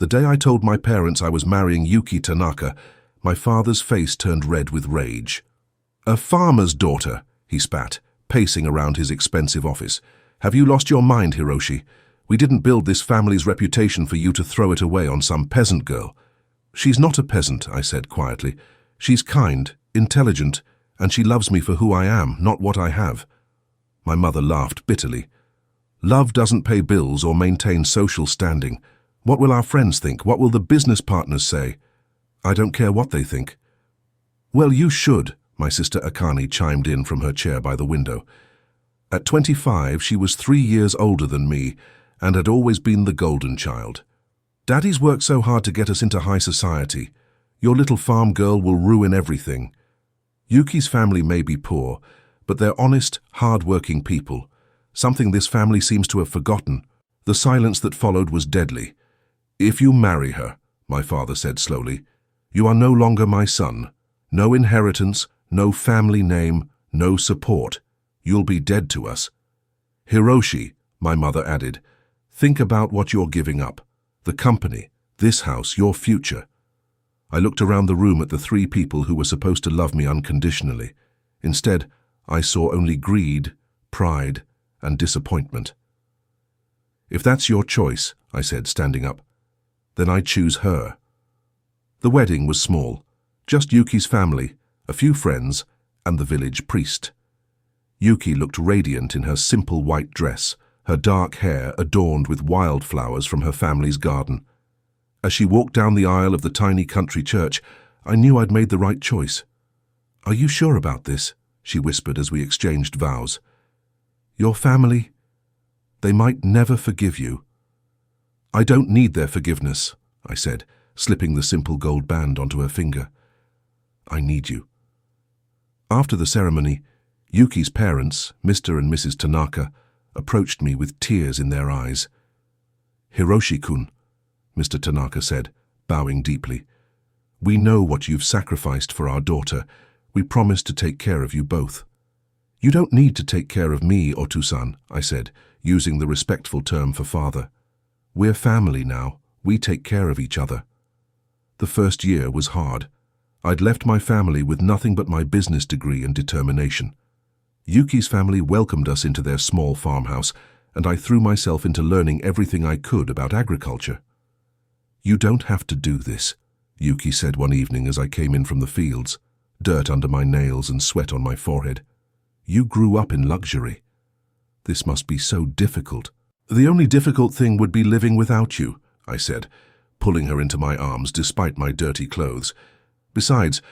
The day I told my parents I was marrying Yuki Tanaka, my father's face turned red with rage. "A farmer's daughter," he spat, pacing around his expensive office. "Have you lost your mind, Hiroshi? We didn't build this family's reputation for you to throw it away on some peasant girl." "She's not a peasant," I said quietly. "She's kind, intelligent, and she loves me for who I am, not what I have." My mother laughed bitterly. "Love doesn't pay bills or maintain social standing. What will our friends think? What will the business partners say?" "I don't care what they think." "Well, you should," my sister Akane chimed in from her chair by the window. At 25, she was 3 years older than me and had always been the golden child. "Daddy's worked so hard to get us into high society. Your little farm girl will ruin everything." Yuki's family may be poor, but they're honest, hard-working people, something this family seems to have forgotten. The silence that followed was deadly. "If you marry her," my father said slowly, "you are no longer my son. No inheritance, no family name, no support. You'll be dead to us." "Hiroshi," my mother added, "think about what you're giving up. The company, this house, your future." I looked around the room at the 3 people who were supposed to love me unconditionally. Instead, I saw only greed, pride, and disappointment. "If that's your choice," I said, standing up, "then I choose her." The wedding was small, just Yuki's family, a few friends, and the village priest. Yuki looked radiant in her simple white dress, her dark hair adorned with wildflowers from her family's garden. As she walked down the aisle of the tiny country church, I knew I'd made the right choice. "Are you sure about this?" she whispered as we exchanged vows. "Your family, they might never forgive you." "I don't need their forgiveness," I said, slipping the simple gold band onto her finger. "I need you." After the ceremony, Yuki's parents, Mr. and Mrs. Tanaka, approached me with tears in their eyes. "Hiroshi-kun," Mr. Tanaka said, bowing deeply, "we know what you've sacrificed for our daughter. We promise to take care of you both." "You don't need to take care of me or Tusan," I said, using the respectful term for father. "We're family now. We take care of each other." The first year was hard. I'd left my family with nothing but my business degree and determination. Yuki's family welcomed us into their small farmhouse, and I threw myself into learning everything I could about agriculture. "You don't have to do this," Yuki said one evening as I came in from the fields, dirt under my nails and sweat on my forehead. "You grew up in luxury. This must be so difficult." "The only difficult thing would be living without you," I said, pulling her into my arms despite my dirty clothes. "Besides,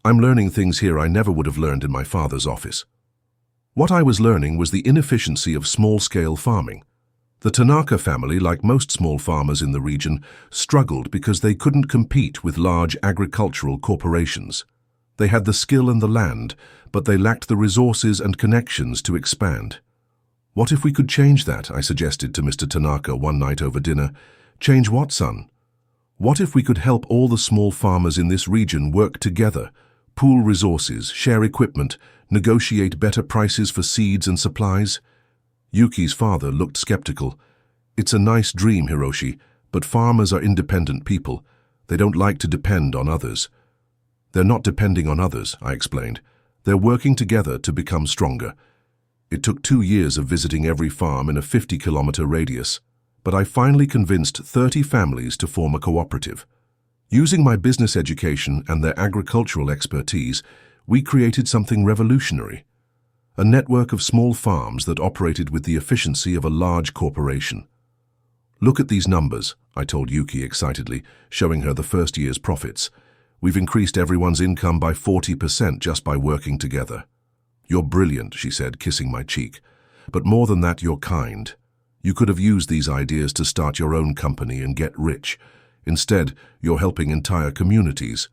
I'm learning things here I never would have learned in my father's office." What I was learning was the inefficiency of small-scale farming. The Tanaka family, like most small farmers in the region, struggled because they couldn't compete with large agricultural corporations. They had the skill and the land, but they lacked the resources and connections to expand. "What if we could change that?" I suggested to Mr. Tanaka one night over dinner. "Change what, son?" "What if we could help all the small farmers in this region work together, pool resources, share equipment, negotiate better prices for seeds and supplies?" Yuki's father looked skeptical. "It's a nice dream, Hiroshi, but farmers are independent people. They don't like to depend on others." "They're not depending on others," I explained. "They're working together to become stronger." It took 2 years of visiting every farm in a 50-kilometer radius, but I finally convinced 30 families to form a cooperative. Using my business education and their agricultural expertise, we created something revolutionary. A network of small farms that operated with the efficiency of a large corporation. "Look at these numbers," I told Yuki excitedly, showing her the first year's profits. "We've increased everyone's income by 40% just by working together." "You're brilliant," she said, kissing my cheek. "But more than that, you're kind. You could have used these ideas to start your own company and get rich. Instead, you're helping entire communities."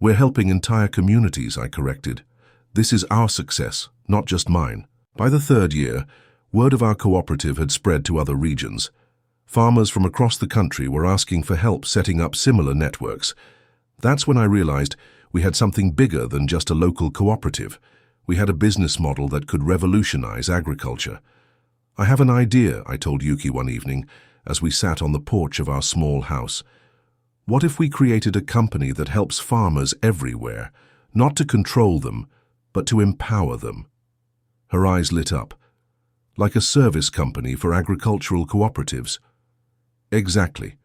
"We're helping entire communities," I corrected. "This is our success, not just mine." By the 3rd year, word of our cooperative had spread to other regions. Farmers from across the country were asking for help setting up similar networks. That's when I realized we had something bigger than just a local cooperative. We had a business model that could revolutionize agriculture. "I have an idea," I told Yuki one evening. as we sat on the porch of our small house. What if we created a company that helps farmers everywhere, not to control them, but to empower them? Her eyes lit up. Like a service company for agricultural cooperatives. Exactly.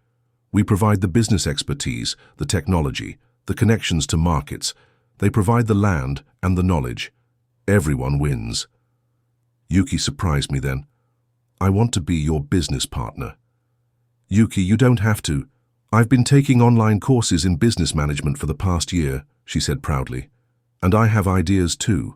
We provide the business expertise, the technology, the connections to markets. They provide the land and the knowledge. Everyone wins. Yuki surprised me then. I want to be your business partner. Yuki, you don't have to. I've been taking online courses in business management for the past year, she said proudly. And I have ideas too.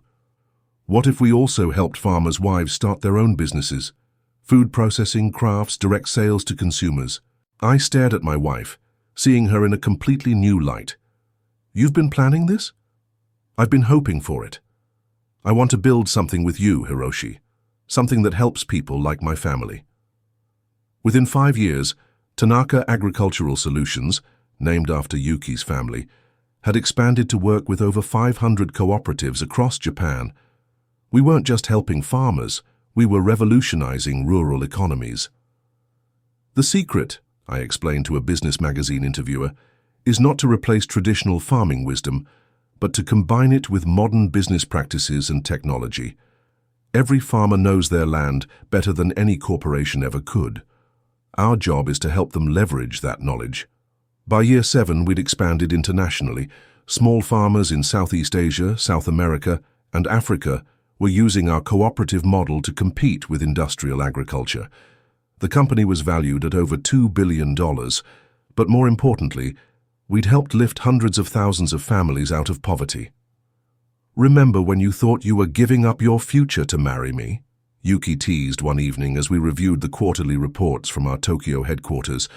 What if we also helped farmers' wives start their own businesses? Food processing, crafts, direct sales to consumers. I stared at my wife, seeing her in a completely new light. You've been planning this? I've been hoping for it. I want to build something with you, Hiroshi. Something that helps people like my family. Within 5 years, Tanaka Agricultural Solutions, named after Yuki's family, had expanded to work with over 500 cooperatives across Japan. We weren't just helping farmers, we were revolutionizing rural economies. The secret, I explained to a business magazine interviewer, is not to replace traditional farming wisdom, but to combine it with modern business practices and technology. Every farmer knows their land better than any corporation ever could. Our job is to help them leverage that knowledge. By year 7, we'd expanded internationally. Small farmers in Southeast Asia, South America, and Africa were using our cooperative model to compete with industrial agriculture. The company was valued at over $2 billion, but more importantly, we'd helped lift hundreds of thousands of families out of poverty. Remember when you thought you were giving up your future to marry me? Yuki teased one evening as we reviewed the quarterly reports from our Tokyo headquarters.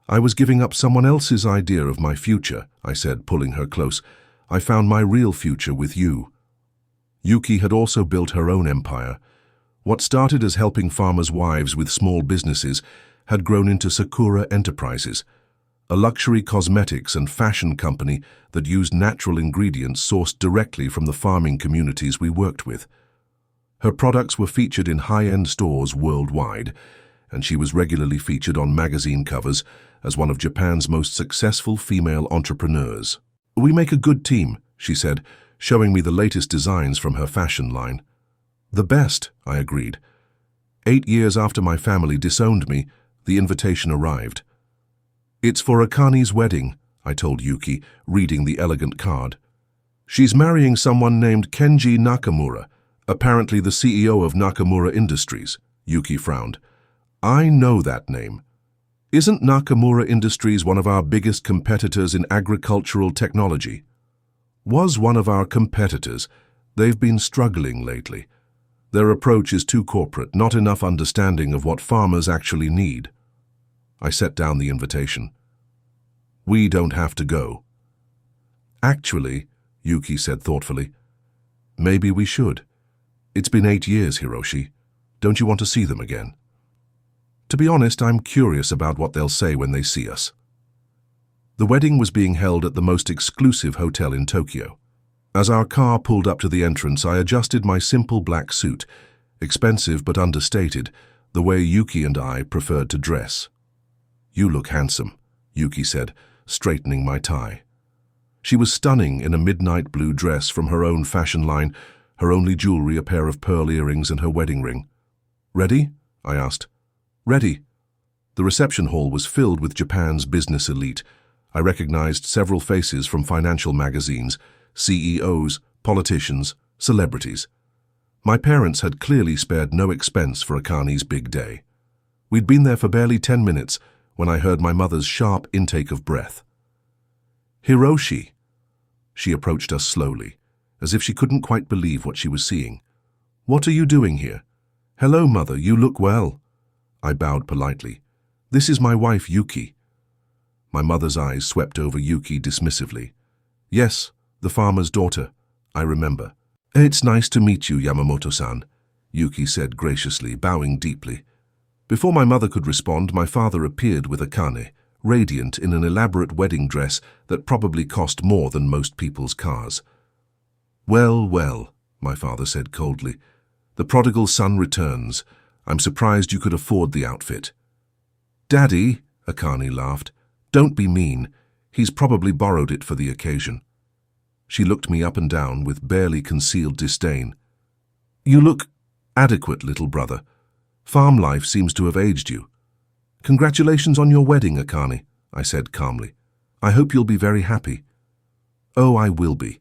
I was giving up someone else's idea of my future, I said, pulling her close. I found my real future with you. Yuki had also built her own empire. What started as helping farmers' wives with small businesses had grown into Sakura Enterprises, a luxury cosmetics and fashion company that used natural ingredients sourced directly from the farming communities we worked with. Her products were featured in high-end stores worldwide, and she was regularly featured on magazine covers as one of Japan's most successful female entrepreneurs. We make a good team, she said, showing me the latest designs from her fashion line. The best, I agreed. 8 years after my family disowned me, the invitation arrived. It's for Akani's wedding, I told Yuki, reading the elegant card. She's marrying someone named Kenji Nakamura, apparently the CEO of Nakamura Industries, Yuki frowned. I know that name. Isn't Nakamura Industries one of our biggest competitors in agricultural technology? Was one of our competitors. They've been struggling lately. Their approach is too corporate, not enough understanding of what farmers actually need. I set down the invitation. We don't have to go. Actually, Yuki said thoughtfully, maybe we should. It's been 8 years, Hiroshi. Don't you want to see them again? To be honest, I'm curious about what they'll say when they see us. The wedding was being held at the most exclusive hotel in Tokyo. As our car pulled up to the entrance, I adjusted my simple black suit, expensive but understated, the way Yuki and I preferred to dress. You look handsome, Yuki said, straightening my tie. She was stunning in a midnight blue dress from her own fashion line, her only jewelry a pair of pearl earrings and her wedding ring. Ready? I asked. Ready. The reception hall was filled with Japan's business elite. I recognized several faces from financial magazines, CEOs, politicians, celebrities. My parents had clearly spared no expense for Akani's big day. We'd been there for barely 10 minutes when I heard my mother's sharp intake of breath. Hiroshi. She approached us slowly, as if she couldn't quite believe what she was seeing. What are you doing here? Hello, Mother, you look well. I bowed politely. This is my wife, Yuki. My mother's eyes swept over Yuki dismissively. Yes, the farmer's daughter. I remember. It's nice to meet you, Yamamoto-san, Yuki said graciously, bowing deeply. Before my mother could respond, my father appeared with Akane, radiant in an elaborate wedding dress that probably cost more than most people's cars. Well, well, my father said coldly. The prodigal son returns. I'm surprised you could afford the outfit. Daddy, Akane laughed. Don't be mean. He's probably borrowed it for the occasion. She looked me up and down with barely concealed disdain. You look adequate, little brother. Farm life seems to have aged you. Congratulations on your wedding, Akane, I said calmly. I hope you'll be very happy. Oh, I will be.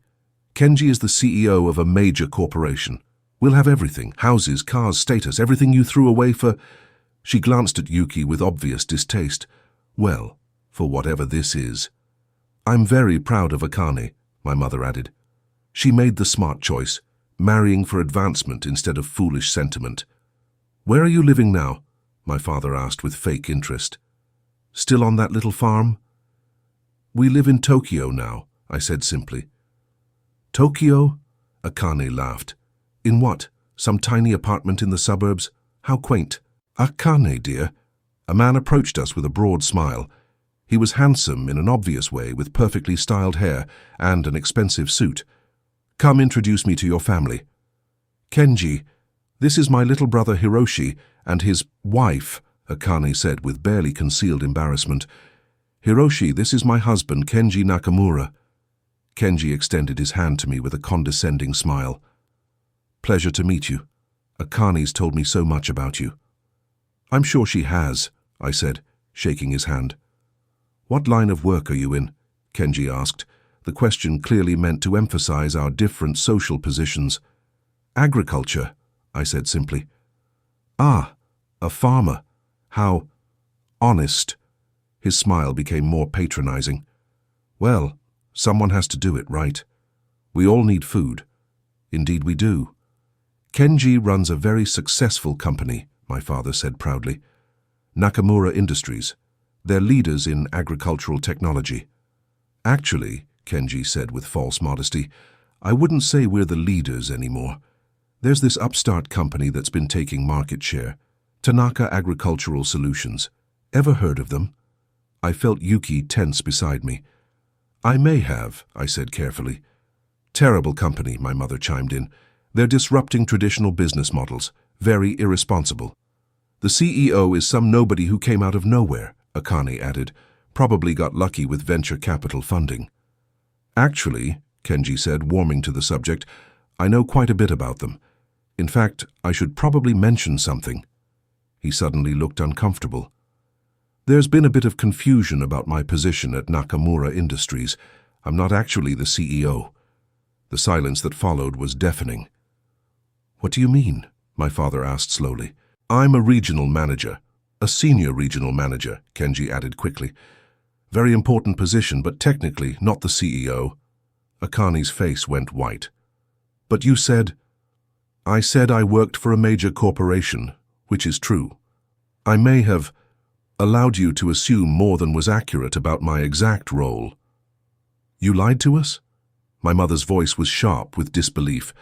Kenji is the CEO of a major corporation. We'll have everything, houses, cars, status, everything you threw away for... She glanced at Yuki with obvious distaste. Well, for whatever this is. I'm very proud of Akane, my mother added. She made the smart choice, marrying for advancement instead of foolish sentiment. Where are you living now? My father asked with fake interest. Still on that little farm? We live in Tokyo now, I said simply. Tokyo? Akane laughed. In what? Some tiny apartment in the suburbs? How quaint. Akane, dear. A man approached us with a broad smile. He was handsome in an obvious way with perfectly styled hair and an expensive suit. Come introduce me to your family. Kenji, this is my little brother Hiroshi and his wife, Akane said with barely concealed embarrassment. Hiroshi, this is my husband, Kenji Nakamura. Kenji extended his hand to me with a condescending smile. Pleasure to meet you. Akane's told me so much about you. I'm sure she has, I said, shaking his hand. What line of work are you in? Kenji asked. The question clearly meant to emphasize our different social positions. Agriculture, I said simply. Ah, a farmer. How honest. His smile became more patronizing. Well, someone has to do it, right? We all need food. Indeed we do. Kenji runs a very successful company, my father said proudly. Nakamura Industries. They're leaders in agricultural technology. Actually, Kenji said with false modesty, I wouldn't say we're the leaders anymore. There's this upstart company that's been taking market share. Tanaka Agricultural Solutions. Ever heard of them? I felt Yuki tense beside me. I may have, I said carefully. Terrible company, my mother chimed in. They're disrupting traditional business models. Very irresponsible. The CEO is some nobody who came out of nowhere, Akane added. Probably got lucky with venture capital funding. Actually, Kenji said, warming to the subject, I know quite a bit about them. In fact, I should probably mention something. He suddenly looked uncomfortable. There's been a bit of confusion about my position at Nakamura Industries. I'm not actually the CEO. The silence that followed was deafening. What do you mean? My father asked slowly. I'm a regional manager. A senior regional manager, Kenji added quickly. Very important position, but technically not the CEO. Akane's face went white. But you said... I said I worked for a major corporation, which is true. I may have allowed you to assume more than was accurate about my exact role. You lied to us? My mother's voice was sharp with disbelief.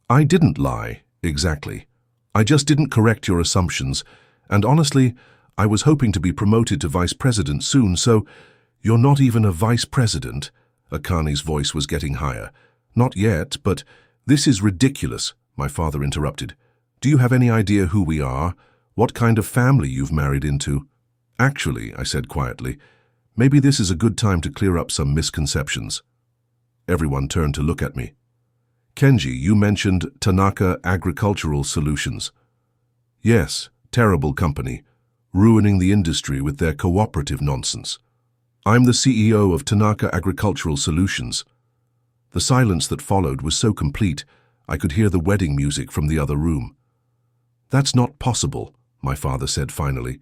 I didn't lie, exactly. I just didn't correct your assumptions, and honestly, I was hoping to be promoted to vice president soon, so you're not even a vice president? Akane's voice was getting higher. Not yet, but this is ridiculous, my father interrupted. Do you have any idea who we are? What kind of family you've married into? Actually, I said quietly, maybe this is a good time to clear up some misconceptions. Everyone turned to look at me. Kenji, you mentioned Tanaka Agricultural Solutions. Yes, terrible company, ruining the industry with their cooperative nonsense. I'm the CEO of Tanaka Agricultural Solutions. The silence that followed was so complete, I could hear the wedding music from the other room. That's not possible, my father said finally.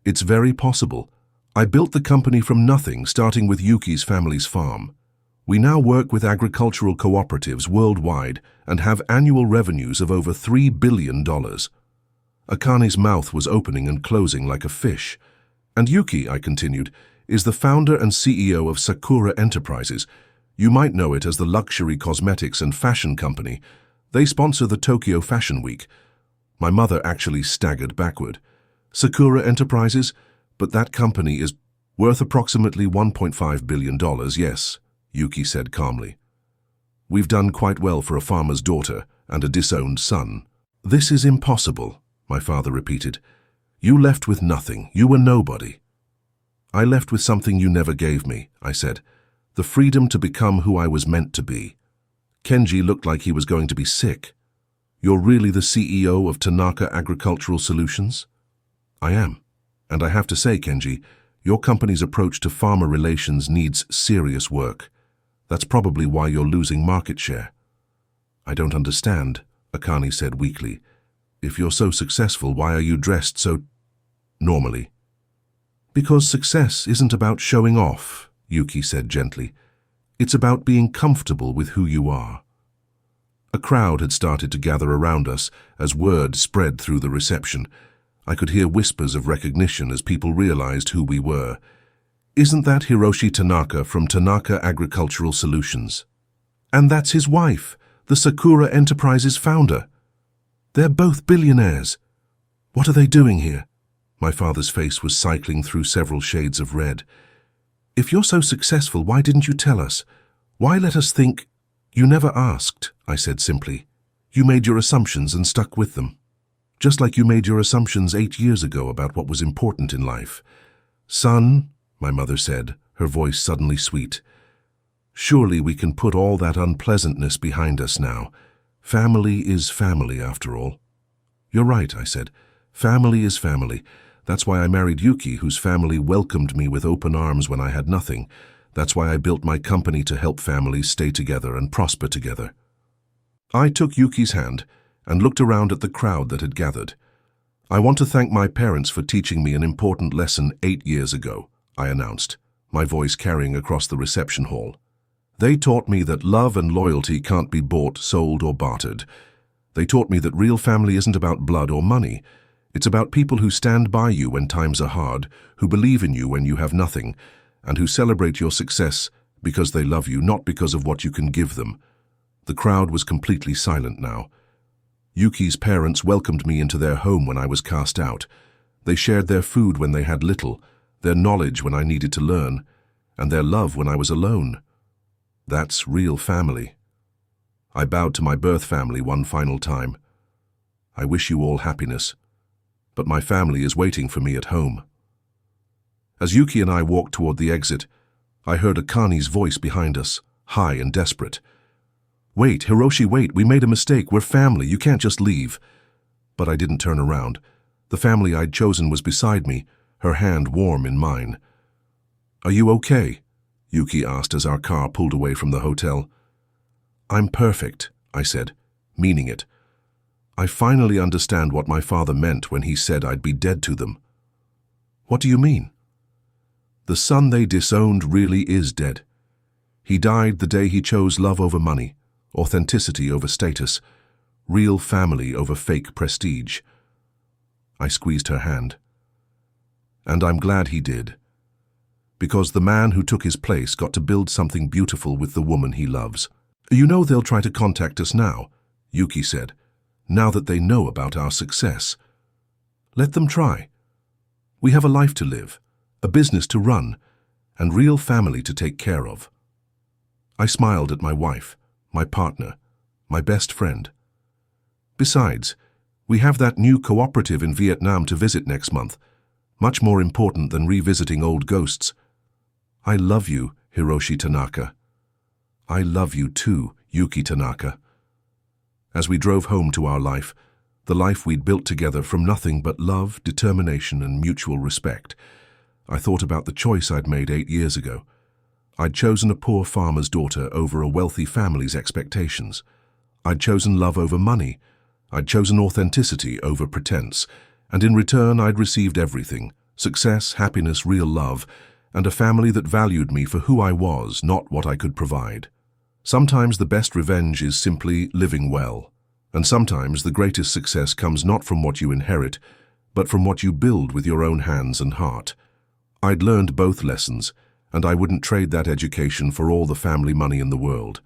It's very possible. I built the company from nothing, starting with Yuki's family's farm. We now work with agricultural cooperatives worldwide and have annual revenues of over $3 billion. Akane's mouth was opening and closing like a fish. And Yuki, I continued, is the founder and CEO of Sakura Enterprises. You might know it as the luxury cosmetics and fashion company. They sponsor the Tokyo Fashion Week. My mother actually staggered backward. Sakura Enterprises? But that company is worth approximately $1.5 billion, yes, Yuki said calmly. We've done quite well for a farmer's daughter and a disowned son. This is impossible, my father repeated. You left with nothing. You were nobody. I left with something you never gave me, I said. The freedom to become who I was meant to be. Kenji looked like he was going to be sick. You're really the CEO of Tanaka Agricultural Solutions? I am. And I have to say, Kenji, your company's approach to farmer relations needs serious work. That's probably why you're losing market share. I don't understand, Akane said weakly. If you're so successful, why are you dressed so normally? Because success isn't about showing off, Yuki said gently. It's about being comfortable with who you are. A crowd had started to gather around us as word spread through the reception. I could hear whispers of recognition as people realized who we were. Isn't that Hiroshi Tanaka from Tanaka Agricultural Solutions? And that's his wife, the Sakura Enterprises founder. They're both billionaires. What are they doing here? My father's face was cycling through several shades of red. If you're so successful, why didn't you tell us? Why let us think? You never asked, I said simply. You made your assumptions and stuck with them. Just like you made your assumptions 8 years ago about what was important in life. Son, my mother said, her voice suddenly sweet. Surely we can put all that unpleasantness behind us now. Family is family, after all. You're right, I said. Family is family. That's why I married Yuki, whose family welcomed me with open arms when I had nothing. That's why I built my company to help families stay together and prosper together. I took Yuki's hand and looked around at the crowd that had gathered. I want to thank my parents for teaching me an important lesson 8 years ago, I announced, my voice carrying across the reception hall. They taught me that love and loyalty can't be bought, sold, or bartered. They taught me that real family isn't about blood or money. It's about people who stand by you when times are hard, who believe in you when you have nothing, and who celebrate your success because they love you, not because of what you can give them. The crowd was completely silent now. Yuki's parents welcomed me into their home when I was cast out. They shared their food when they had little, their knowledge when I needed to learn, and their love when I was alone. That's real family. I bowed to my birth family one final time. I wish you all happiness, but my family is waiting for me at home. As Yuki and I walked toward the exit, I heard Akane's voice behind us, high and desperate. Wait, Hiroshi, wait, we made a mistake. We're family. You can't just leave. But I didn't turn around. The family I'd chosen was beside me, her hand warm in mine. Are you okay? Yuki asked as our car pulled away from the hotel. I'm perfect, I said, meaning it. I finally understand what my father meant when he said I'd be dead to them. What do you mean? The son they disowned really is dead. He died the day he chose love over money, authenticity over status, real family over fake prestige. I squeezed her hand. And I'm glad he did. Because the man who took his place got to build something beautiful with the woman he loves. You know they'll try to contact us now, Yuki said, now that they know about our success. Let them try. We have a life to live, a business to run, and real family to take care of. I smiled at my wife, my partner, my best friend. Besides, we have that new cooperative in Vietnam to visit next month, much more important than revisiting old ghosts. I love you, Hiroshi Tanaka. I love you too, Yuki Tanaka. As we drove home to our life, the life we'd built together from nothing but love, determination, and mutual respect, I thought about the choice I'd made 8 years ago. I'd chosen a poor farmer's daughter over a wealthy family's expectations. I'd chosen love over money. I'd chosen authenticity over pretense. And in return, I'd received everything: success, happiness, real love, and a family that valued me for who I was, not what I could provide. Sometimes the best revenge is simply living well. And sometimes the greatest success comes not from what you inherit, but from what you build with your own hands and heart. I'd learned both lessons, and I wouldn't trade that education for all the family money in the world.